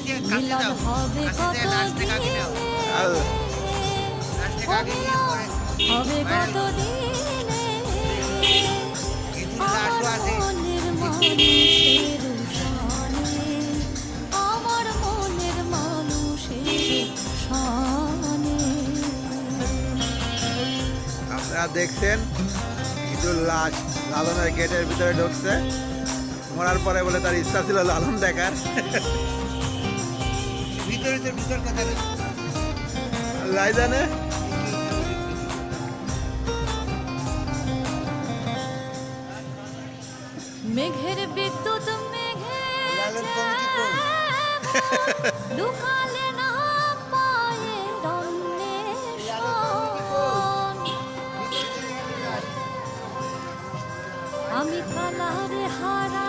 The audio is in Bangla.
মিলন হবে কতদিনে হবে কতদিনে আমার মনের মানুষের সনে আমার মনের মানুষের সনে। আপনারা দেখছেন ঈদুল লাশ লালনের গেটের ভিতরে ঢুকছে, মরার পরে বলে তার ইচ্ছা ছিল লালন দেখার। আল্লাহ জানে। মেঘের বিদ্যুৎ মেঘে লুকালে না পায়ে রন্নেষণ আমি কালারে হারা